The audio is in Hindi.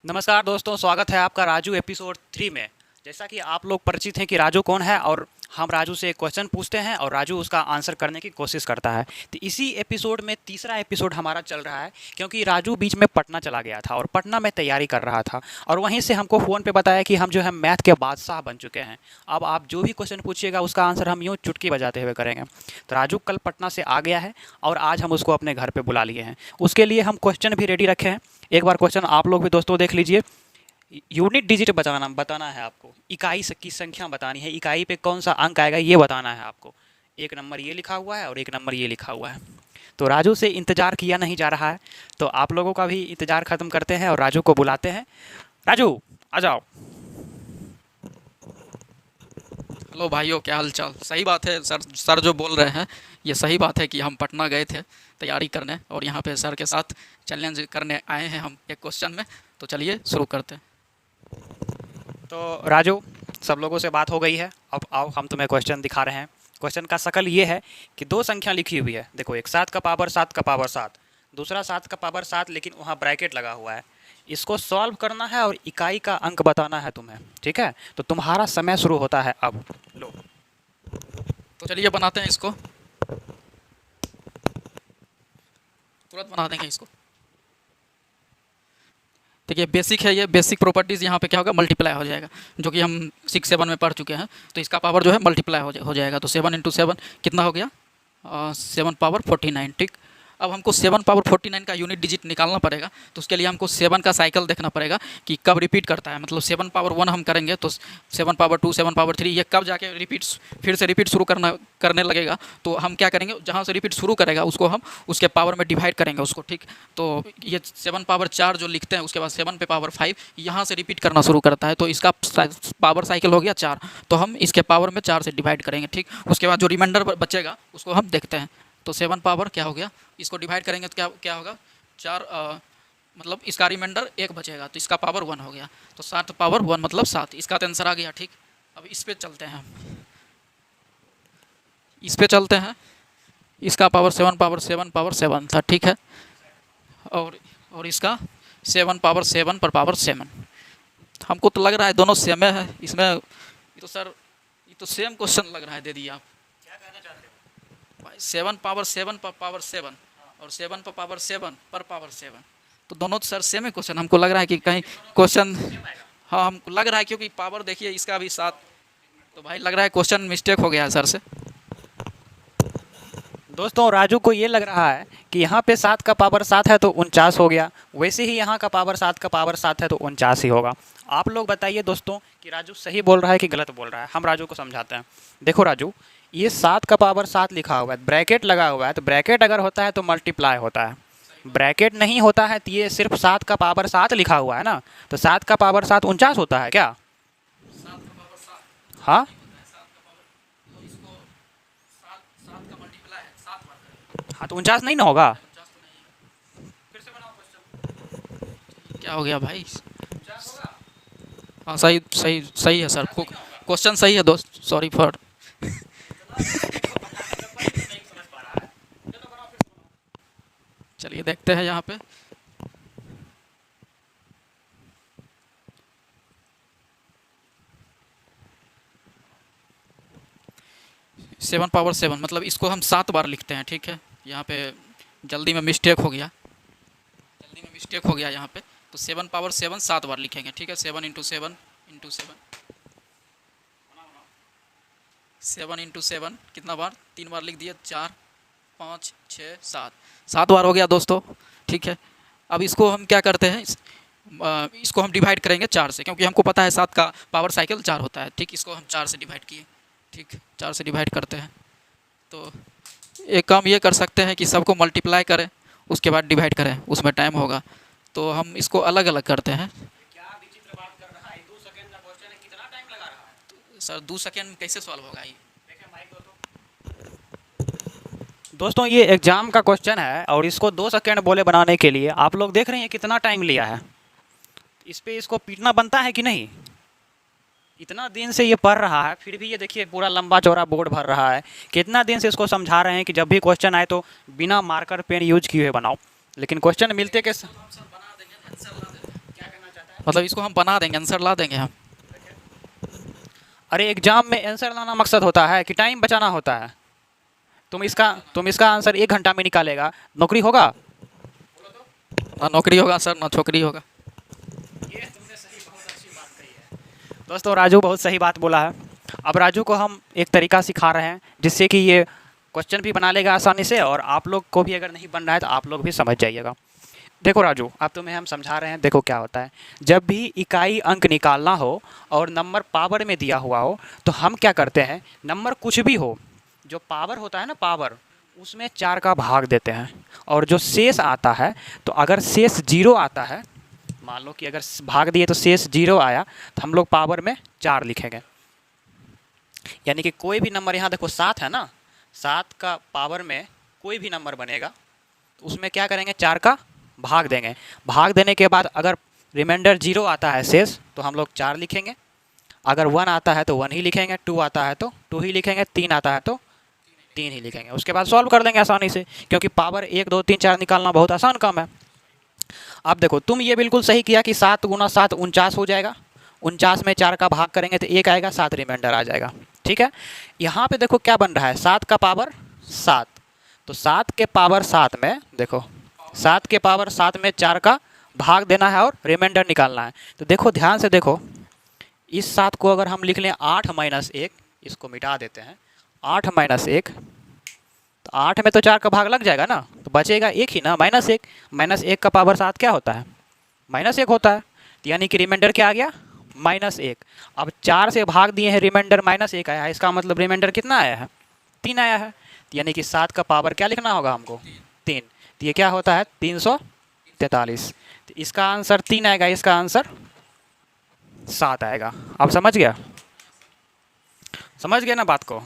नमस्कार दोस्तों, स्वागत है आपका राजू एपिसोड 3 में। जैसा कि आप लोग परिचित हैं कि राजू कौन है और हम राजू से एक क्वेश्चन पूछते हैं और राजू उसका आंसर करने की कोशिश करता है। तो इसी एपिसोड में तीसरा एपिसोड हमारा चल रहा है, क्योंकि राजू बीच में पटना चला गया था और पटना में तैयारी कर रहा था और वहीं से हमको फ़ोन पे बताया कि हम जो है मैथ के बादशाह बन चुके हैं। अब आप जो भी क्वेश्चन पूछिएगा उसका आंसर हम यूँ चुटकी बजाते हुए करेंगे। तो राजू कल पटना से आ गया है और आज हम उसको अपने घर पर बुला लिए हैं। उसके लिए हम क्वेश्चन भी रेडी रखे हैं। एक बार क्वेश्चन आप लोग भी दोस्तों देख लीजिए। यूनिट डिजिट बताना है आपको, इकाई की संख्या बतानी है, इकाई पे कौन सा अंक आएगा ये बताना है आपको। एक नंबर ये लिखा हुआ है और एक नंबर ये लिखा हुआ है। तो राजू से इंतज़ार किया नहीं जा रहा है, तो आप लोगों का भी इंतज़ार ख़त्म करते हैं और राजू को बुलाते हैं। राजू आ जाओ। हेलो भाइयों, क्या हाल चाल। सही बात है सर जो बोल रहे हैं ये सही बात है कि हम पटना गए थे तैयारी करने और यहाँ पे सर के साथ चैलेंज करने आए हैं हम एक क्वेश्चन में। तो चलिए शुरू करते हैं। तो राजू, सब लोगों से बात हो गई है, अब आओ हम तुम्हें क्वेश्चन दिखा रहे हैं। क्वेश्चन का शकल ये है कि दो संख्या लिखी हुई है। देखो, एक 7 का पावर 7 का पावर 7, दूसरा 7 का पावर 7 लेकिन वहाँ ब्रैकेट लगा हुआ है। इसको सॉल्व करना है और इकाई का अंक बताना है तुम्हें, ठीक है? तो तुम्हारा समय शुरू होता है अब। लो। तो चलिए बनाते हैं इसको, तुरंत बना देंगे इसको। देखिए बेसिक है, ये बेसिक प्रॉपर्टीज़ यहाँ पे क्या होगा, मल्टीप्लाई हो जाएगा, जो कि हम 6 7 में पढ़ चुके हैं। तो इसका पावर जो है मल्टीप्लाई हो जाएगा। तो 7 × 7 कितना हो गया, 7 पावर 49। ठीक, अब हमको 7 पावर 49 का यूनिट डिजिट निकालना पड़ेगा। तो उसके लिए हमको 7 का साइकिल देखना पड़ेगा कि कब रिपीट करता है। मतलब 7 पावर 1 हम करेंगे तो 7 पावर 2, 7 पावर 3 ये कब जाके फिर से रिपीट शुरू करने लगेगा। तो हम क्या करेंगे, जहाँ से रिपीट शुरू करेगा उसको हम उसके पावर में डिवाइड करेंगे उसको। ठीक, तो ये 7 पावर 4 जो लिखते हैं, उसके बाद 7 पे पावर 5 यहाँ से रिपीट करना शुरू करता है। तो इसका पावर साइकिल हो गया 4। तो हम इसके पावर में 4 से डिवाइड करेंगे। ठीक, उसके बाद जो रिमाइंडर बचेगा उसको हम देखते हैं। तो 7 पावर क्या हो गया, इसको डिवाइड करेंगे तो क्या क्या होगा, 4 मतलब इसका रिमाइंडर 1 बचेगा, तो इसका पावर 1 हो गया। तो 7 पावर 1 मतलब 7, इसका तो आंसर आ गया। ठीक, अब इस पे चलते हैं हम, इस पे चलते हैं। इसका पावर 7 पावर 7 था। ठीक है, और इसका 7 पावर 7 पर पावर 7। हमको तो लग रहा है दोनों सेम है इसमें। ये तो सर, ये तो सेम क्वेश्चन लग रहा है, दे दिया आप। 7 पावर 7 पर पावर 7 और 7 पर पावर 7 पर पावर 7, तो दोनों तो सर सेम ही क्वेश्चन। हमको लग रहा है कि कहीं क्वेश्चन, हाँ हमको लग रहा है, क्योंकि पावर देखिए इसका भी 7। तो भाई लग रहा है क्वेश्चन मिस्टेक हो गया है सर से। दोस्तों, राजू को ये लग रहा है कि यहाँ पे 7 का पावर 7 है तो 49 हो गया, वैसे ही यहाँ का पावर 7 का पावर 7 है तो 49 ही होगा। आप लोग बताइए दोस्तों कि राजू सही बोल रहा है कि गलत बोल रहा है। हम राजू को समझाते हैं। देखो राजू, ये 7 का पावर 7 लिखा हुआ है, ब्रैकेट लगा हुआ है, तो ब्रैकेट अगर होता है तो मल्टीप्लाई होता है। ब्रैकेट नहीं होता है तो ये सिर्फ 7 का पावर 7 लिखा हुआ है ना, तो 7 का पावर 7 49 होता है क्या? हाँ, हाँ तो 49 नहीं ना होगा। क्या हो गया भाई, हाँ सही सही सही है सर, क्वेश्चन सही है दोस्त, सॉरी फॉर। चलिए देखते हैं यहाँ पे। 7 पावर 7 मतलब इसको हम 7 बार लिखते हैं। ठीक है, यहाँ पे जल्दी में मिस्टेक हो गया, यहाँ पे। तो 7 पावर 7 7 बार लिखेंगे। ठीक है, 7 × 7 × 7, 7 × 7 कितना बार, 3 बार लिख दिए, 4 5 6 7, 7 बार हो गया दोस्तों। ठीक है, अब इसको हम क्या करते हैं, इसको हम डिवाइड करेंगे 4 से, क्योंकि हमको पता है 7 का पावर साइकिल 4 होता है। ठीक, इसको हम 4 से डिवाइड किए। ठीक, 4 से डिवाइड करते हैं। तो एक काम ये कर सकते हैं कि सबको मल्टीप्लाई करें, उसके बाद डिवाइड करें, उसमें टाइम होगा। तो हम इसको अलग अलग करते हैं। क्या विचित्र बात कर रहा है, 2 सेकंड का क्वेश्चन है, कितना टाइम लगा रहा है? सर 2 सेकेंड में कैसे सॉल्व होगा ये? दोस्तों, ये एग्जाम का क्वेश्चन है और इसको 2 सेकंड बोले बनाने के लिए आप लोग देख रहे हैं कितना टाइम लिया है। इस पे इसको पीटना बनता है कि नहीं? इतना दिन से ये पढ़ रहा है, फिर भी ये देखिए पूरा लंबा चौड़ा बोर्ड भर रहा है। कितना दिन से इसको समझा रहे हैं कि जब भी क्वेश्चन आए तो बिना मार्कर पेन यूज किए हुए बनाओ, लेकिन क्वेश्चन मिलते के क्या करना चाहता है? मतलब इसको हम बना देंगे, आंसर ला देंगे हम। अरे एग्जाम में आंसर लाना मकसद होता है कि टाइम बचाना होता है। तुम इसका आंसर 1 घंटा में निकालेगा, नौकरी होगा? ना नौकरी होगा सर, ना छोकरी होगा। दोस्तों राजू बहुत सही बात बोला है। अब राजू को हम एक तरीका सिखा रहे हैं जिससे कि ये क्वेश्चन भी बना लेगा आसानी से, और आप लोग को भी अगर नहीं बन रहा है तो आप लोग भी समझ जाइएगा। देखो राजू, अब तुम्हें हम समझा रहे हैं। देखो क्या होता है, जब भी इकाई अंक निकालना हो और नंबर पावर में दिया हुआ हो तो हम क्या करते हैं, नंबर कुछ भी हो, जो पावर होता है ना पावर, उसमें 4 का भाग देते हैं। और जो शेष आता है, तो अगर शेष 0 आता है, मान लो कि अगर भाग दिए तो शेष 0 आया, तो हम लोग पावर में 4 लिखेंगे। यानी कि कोई भी नंबर, यहाँ देखो 7 है ना, 7 का पावर में कोई भी नंबर बनेगा तो उसमें क्या करेंगे, 4 का भाग देंगे। भाग देने के बाद अगर रिमाइंडर 0 आता है शेष, तो हम लोग 4 लिखेंगे। अगर 1 आता है तो 1 ही लिखेंगे, 2 आता है तो 2 ही लिखेंगे, 3 आता है तो 3 ही लिखेंगे। उसके बाद सॉल्व कर देंगे आसानी से, क्योंकि पावर 1 2 3 4 निकालना बहुत आसान काम है। अब देखो, तुम ये बिल्कुल सही किया कि 7 गुना 7 49 हो जाएगा। 49 में 4 का भाग करेंगे तो 1 आएगा, 7 रिमाइंडर आ जाएगा। ठीक है, यहाँ पे देखो क्या बन रहा है, 7 का पावर 7, तो 7 के पावर 7 में देखो, 7 के पावर 7 में 4 का भाग देना है और रिमाइंडर निकालना है। तो देखो ध्यान से देखो, इस 7 को अगर हम लिख लें 8 माइनस 1, इसको मिटा देते हैं, 8 माइनस 1, तो 8 में तो 4 का भाग लग जाएगा ना, तो बचेगा 1 ही ना, -1। -1 का पावर 7 क्या होता है, -1 होता है। तो यानी कि रिमाइंडर क्या आ गया, -1। अब 4 से भाग दिए हैं, रिमाइंडर -1 आया है, इसका मतलब रिमाइंडर कितना आया है, 3 आया है। तो यानी कि 7 का पावर क्या लिखना होगा हमको, 3। तो ये क्या होता है, 343। तो इसका आंसर 3 आएगा, इसका आंसर 7 आएगा। आप समझ गया ना बात को?